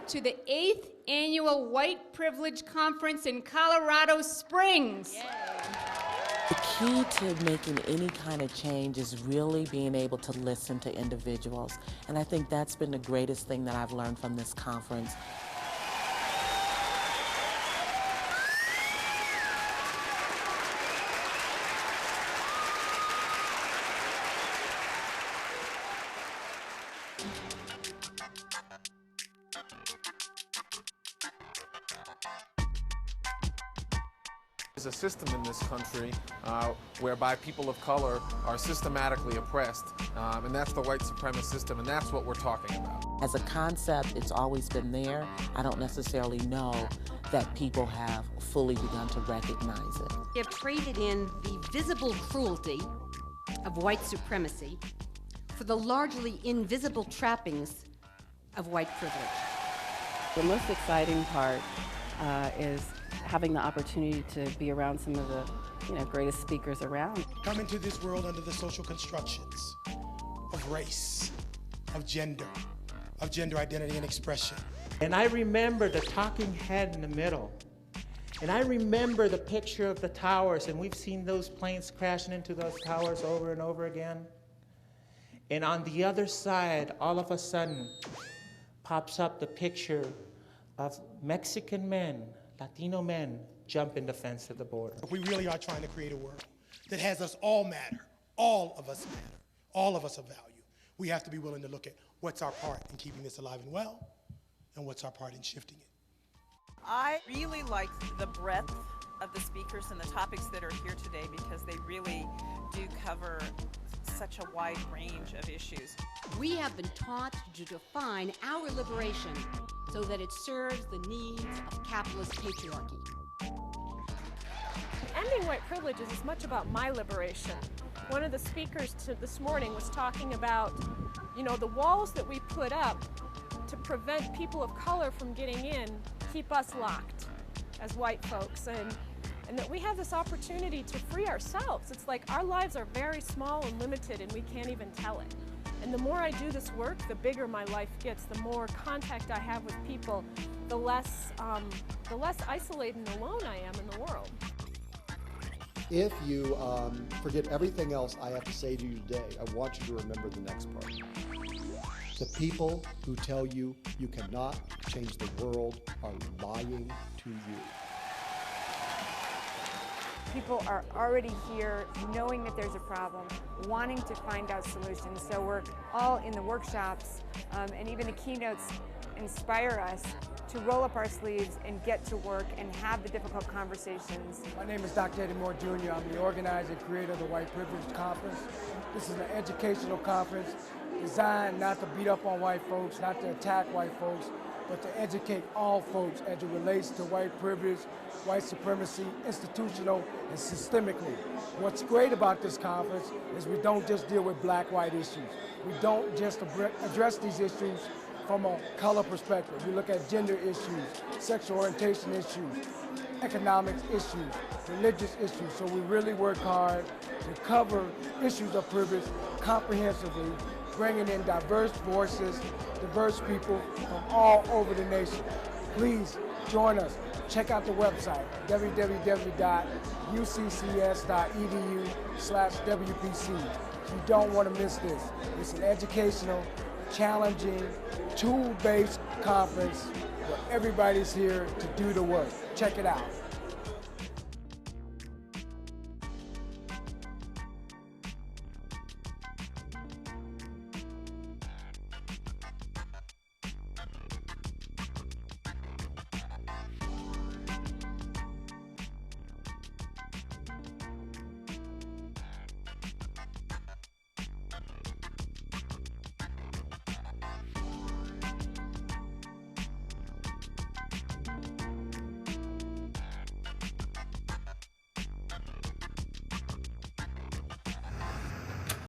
to the 8th Annual White Privilege Conference in Colorado Springs. Yay. The key to making any kind of change is really being able to listen to individuals. And I think that's been the greatest thing that I've learned from this conference. There's a system in this country whereby people of color are systematically oppressed, and that's the white supremacist system, and that's what we're talking about. As a concept, it's always been there. I don't necessarily know that people have fully begun to recognize it. We have traded in the visible cruelty of white supremacy for the largely invisible trappings of white privilege. The most exciting part is having the opportunity to be around some of the greatest speakers around. Come into this world under the social constructions of race, of gender identity and expression. And I remember the talking head in the middle. And I remember the picture of the towers, and we've seen those planes crashing into those towers over and over again. And on the other side, all of a sudden, pops up the picture of Mexican men, Latino men, jumping the fence at the border. We really are trying to create a world that has us all matter. All of us matter. All of us of value. We have to be willing to look at what's our part in keeping this alive and well, and what's our part in shifting it. I really liked the breadth of the speakers and the topics that are here today because they really do cover such a wide range of issues. We have been taught to define our liberation so that it serves the needs of capitalist patriarchy. Ending white privilege is as much about my liberation. One of the speakers this morning was talking about, the walls that we put up to prevent people of color from getting in keep us locked as white folks, and that we have this opportunity to free ourselves. It's like our lives are very small and limited and we can't even tell it. And the more I do this work, the bigger my life gets, the more contact I have with people, the less isolated and alone I am in the world. If you forget everything else I have to say to you today, I want you to remember the next part. The people who tell you you cannot change the world are lying to you. People are already here knowing that there's a problem, wanting to find out solutions. So we're all in the workshops, and even the keynotes inspire us to roll up our sleeves and get to work and have the difficult conversations. My name is Dr. Eddie Moore Jr. I'm the organizer and creator of the White Privilege Conference. This is an educational conference designed not to beat up on white folks, not to attack white folks, but to educate all folks as it relates to white privilege, white supremacy, institutional and systemically. What's great about this conference is we don't just deal with black-white issues. We don't just address these issues from a color perspective. We look at gender issues, sexual orientation issues, economic issues, religious issues. So we really work hard to cover issues of privilege comprehensively, bringing in diverse voices, diverse people from all over the nation. Please join us. Check out the website, www.uccs.edu/WPC. You don't want to miss this. It's an educational, challenging, tool-based conference where everybody's here to do the work. Check it out.